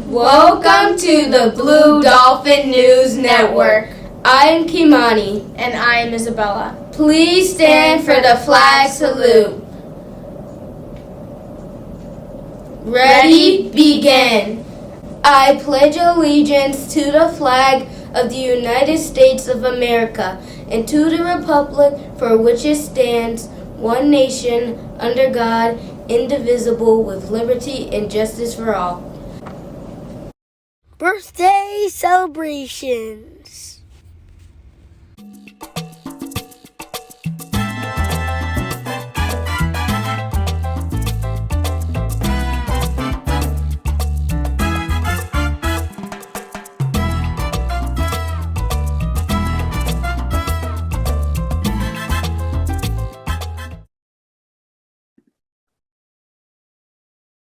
Welcome to the Blue Dolphin News Network. I am Kimani. And I am Isabella. Please stand for the flag salute. Ready, begin. I pledge allegiance to the flag of the United States of America and to the republic for which it stands, one nation, under God, indivisible, with liberty and justice for all. Birthday celebrations.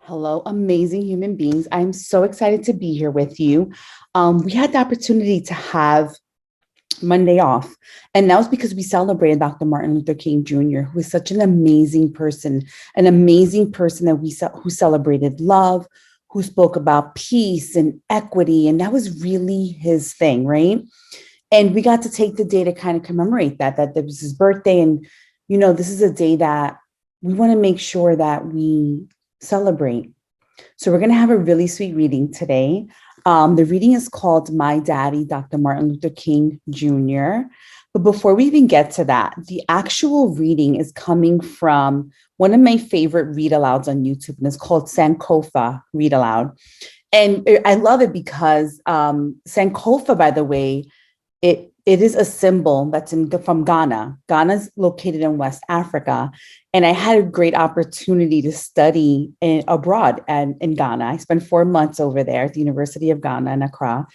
Hello, amazing human beings. I'm so excited to be here with you. We had the opportunity to have Monday off, and that was because we celebrated Dr. Martin Luther King Jr., who is such an amazing person that who celebrated love, who spoke about peace and equity, and that was really his thing, right? And we got to take the day to kind of commemorate that it was his birthday, and this is a day that we want to make sure that we celebrate. So we're going to have a really sweet reading today. The reading is called My Daddy, Dr. Martin Luther King Jr. But before we even get to that, the actual reading is coming from one of my favorite read alouds on YouTube, and it's called Sankofa Read Aloud. And I love it because Sankofa, by the way, it is a symbol that's from Ghana. Ghana's located in West Africa. And I had a great opportunity to study abroad in Ghana. I spent 4 months over there at the University of Ghana in Accra,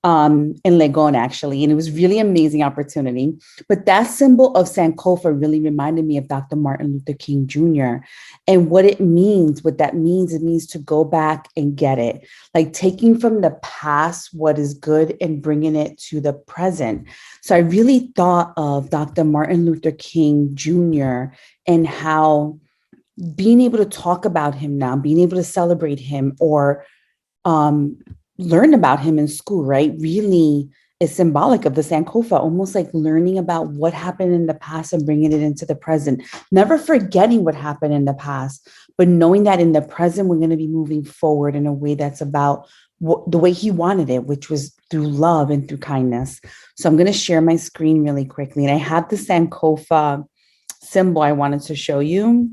in Legon, actually. And it was really amazing opportunity. But that symbol of Sankofa really reminded me of Dr. Martin Luther King Jr. And what that means, it means to go back and get it. Like taking from the past what is good and bringing it to the present. So I really thought of Dr. Martin Luther King Jr. and how being able to talk about him now, being able to celebrate him or learn about him in school, right, really is symbolic of the Sankofa, almost like learning about what happened in the past and bringing it into the present, never forgetting what happened in the past, but knowing that in the present, we're going to be moving forward in a way that's about the way he wanted it, which was through love and through kindness. So I'm going to share my screen really quickly. And I have the Sankofa symbol I wanted to show you.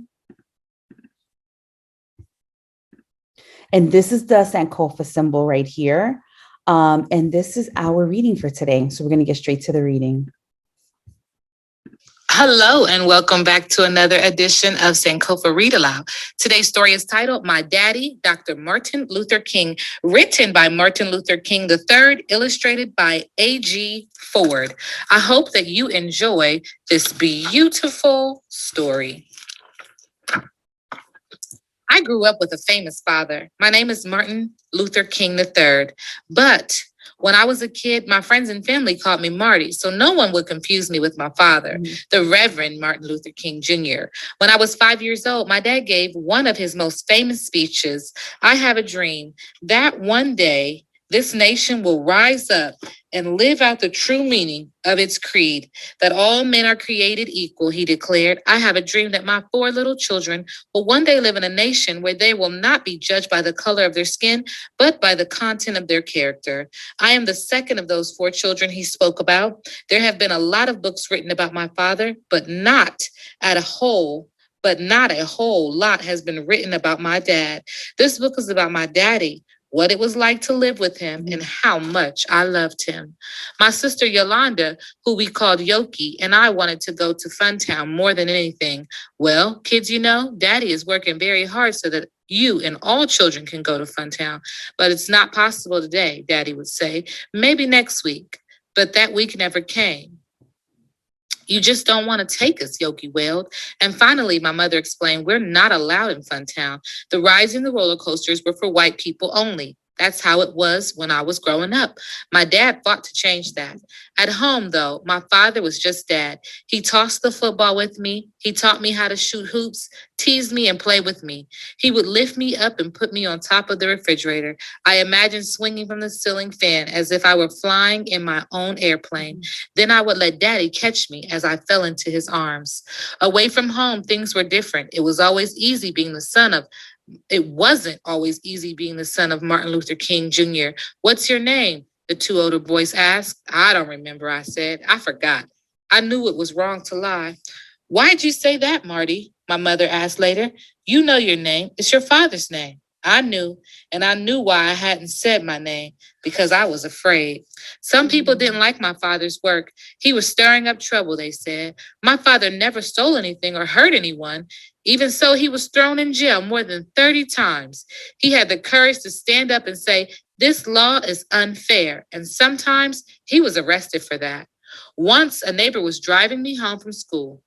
And this is the Sankofa symbol right here. And this is our reading for today. So we're going to get straight to the reading. Hello, and welcome back to another edition of Sankofa Read Aloud. Today's story is titled My Daddy, Dr. Martin Luther King, written by Martin Luther King III, illustrated by A.G. Ford. I hope that you enjoy this beautiful story. I grew up with a famous father. My name is Martin Luther King III. But when I was a kid, my friends and family called me Marty, so no one would confuse me with my father, the Reverend Martin Luther King Jr. When I was 5 years old, my dad gave one of his most famous speeches. I have a dream that one day this nation will rise up and live out the true meaning of its creed, that all men are created equal, he declared. I have a dream that my 4 little children will one day live in a nation where they will not be judged by the color of their skin, but by the content of their character. I am the second of those 4 children he spoke about. There have been a lot of books written about my father, but not a whole lot has been written about my dad. This book is about my daddy, what it was like to live with him, and how much I loved him. My sister Yolanda, who we called Yoki, and I wanted to go to Funtown more than anything. Well, kids, Daddy is working very hard so that you and all children can go to Funtown. But it's not possible today, Daddy would say. Maybe next week. But that week never came. You just don't want to take us, Yoki wailed. And finally, my mother explained, we're not allowed in Funtown. The rides and the roller coasters were for white people only. That's how it was when I was growing up. My dad fought to change that. At home, though, my father was just dad. He tossed the football with me. He taught me how to shoot hoops, teased me, and play with me. He would lift me up and put me on top of the refrigerator. I imagined swinging from the ceiling fan as if I were flying in my own airplane. Then I would let daddy catch me as I fell into his arms. Away from home, things were different. It wasn't always easy being the son of Martin Luther King Jr. What's your name? The two older boys asked. I don't remember, I said. I forgot. I knew it was wrong to lie. Why'd you say that, Marty? My mother asked later. You know your name. It's your father's name. I knew, and I knew why I hadn't said my name, because I was afraid. Some people didn't like my father's work. He was stirring up trouble, they said. My father never stole anything or hurt anyone. Even so, he was thrown in jail more than 30 times. He had the courage to stand up and say, this law is unfair. And sometimes he was arrested for that. Once a neighbor was driving me home from school.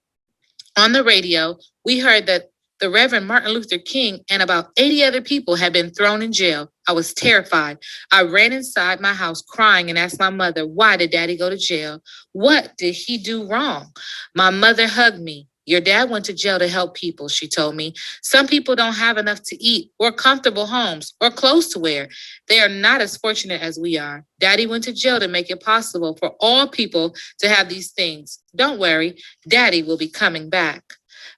On the radio, we heard that the Reverend Martin Luther King and about 80 other people had been thrown in jail. I was terrified. I ran inside my house crying and asked my mother, why did daddy go to jail? What did he do wrong? My mother hugged me. Your dad went to jail to help people, she told me. Some people don't have enough to eat or comfortable homes or clothes to wear. They are not as fortunate as we are. Daddy went to jail to make it possible for all people to have these things. Don't worry, daddy will be coming back.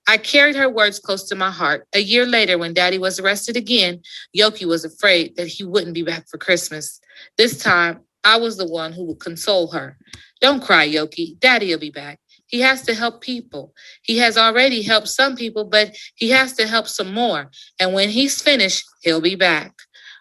I carried her words close to my heart. A year later, when daddy was arrested again, Yoki was afraid that he wouldn't be back for Christmas. This time, I was the one who would console her. Don't cry, Yoki. Daddy will be back. He has to help people. He has already helped some people, but he has to help some more. And when he's finished, he'll be back.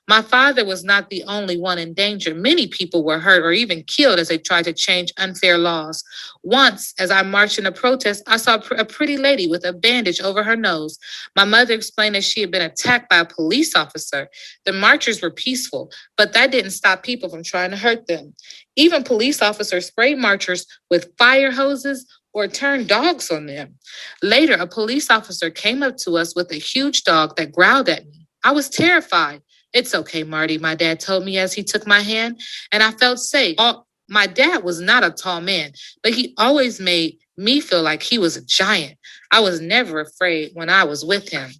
My father was not the only one in danger. Many people were hurt or even killed as they tried to change unfair laws. Once, as I marched in a protest, I saw a pretty lady with a bandage over her nose. My mother explained that she had been attacked by a police officer. The marchers were peaceful, but that didn't stop people from trying to hurt them. Even police officers sprayed marchers with fire hoses or turned dogs on them. Later, a police officer came up to us with a huge dog that growled at me. I was terrified. It's okay, Marty, my dad told me as he took my hand, and I felt safe. My dad was not a tall man, but he always made me feel like he was a giant. I was never afraid when I was with him.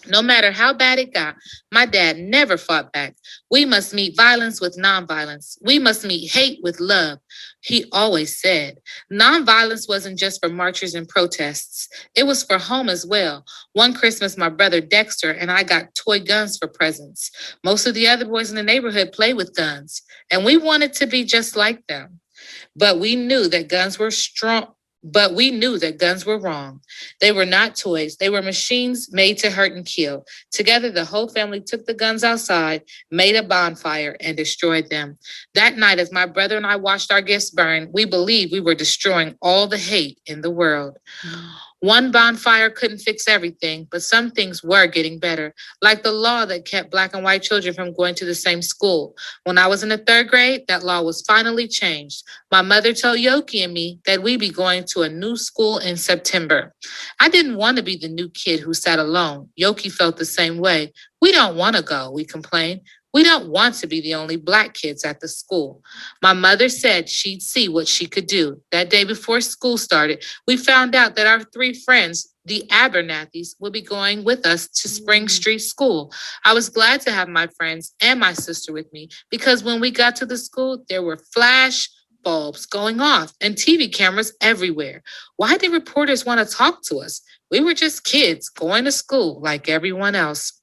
No matter how bad it got, my dad never fought back. We must meet violence with nonviolence. We must meet hate with love. He always said. Nonviolence wasn't just for marchers and protests. It was for home as well. One Christmas, my brother Dexter and I got toy guns for presents. Most of the other boys in the neighborhood play with guns, and we wanted to be just like them. But we knew that guns were strong. But we knew that guns were wrong. They were not toys. They were machines made to hurt and kill. Together, the whole family took the guns outside, made a bonfire, and destroyed them. That night, as my brother and I watched our gifts burn, we believed we were destroying all the hate in the world. One bonfire couldn't fix everything, but some things were getting better, like the law that kept Black and white children from going to the same school. When I was in the 3rd grade, that law was finally changed. My mother told Yoki and me that we'd be going to a new school in September. I didn't want to be the new kid who sat alone. Yoki felt the same way. We don't want to go, we complained. We don't want to be the only Black kids at the school. My mother said she'd see what she could do. That day before school started, we found out that our 3 friends, the Abernathys, would be going with us to Spring Street School. I was glad to have my friends and my sister with me because when we got to the school, there were flash bulbs going off and TV cameras everywhere. Why did reporters want to talk to us? We were just kids going to school like everyone else.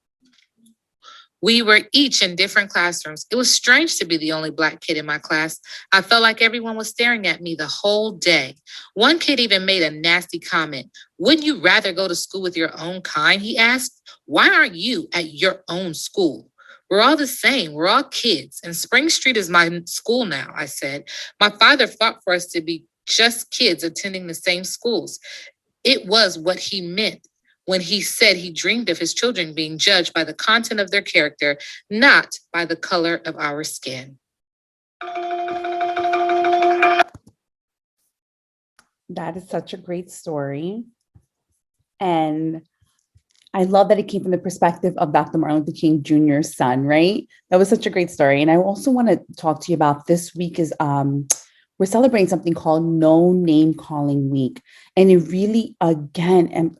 We were each in different classrooms. It was strange to be the only Black kid in my class. I felt like everyone was staring at me the whole day. One kid even made a nasty comment. Wouldn't you rather go to school with your own kind? He asked. Why aren't you at your own school? We're all the same. We're all kids. And Spring Street is my school now, I said. My father fought for us to be just kids attending the same schools. It was what he meant when he said he dreamed of his children being judged by the content of their character, not by the color of our skin. That is such a great story. And I love that it came from the perspective of Dr. Martin Luther King Jr.'s son, right? That was such a great story. And I also want to talk to you about this week is we're celebrating something called No Name Calling Week. And it really, again,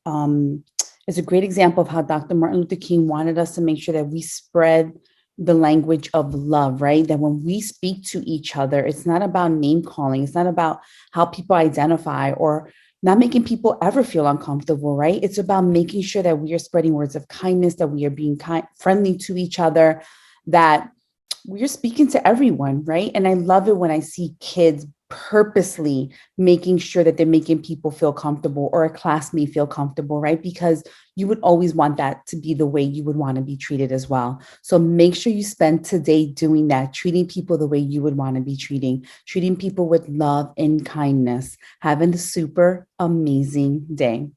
is a great example of how Dr. Martin Luther King wanted us to make sure that we spread the language of love, right? That when we speak to each other, it's not about name calling. It's not about how people identify or not making people ever feel uncomfortable, right? It's about making sure that we are spreading words of kindness, that we are being kind, friendly to each other, that we're speaking to everyone, right? And I love it when I see kids purposely making sure that they're making people feel comfortable or a classmate feel comfortable, right? Because you would always want that to be the way you would want to be treated as well. So make sure you spend today doing that, treating people the way you would want to be treating people with love and kindness. Having a super amazing day.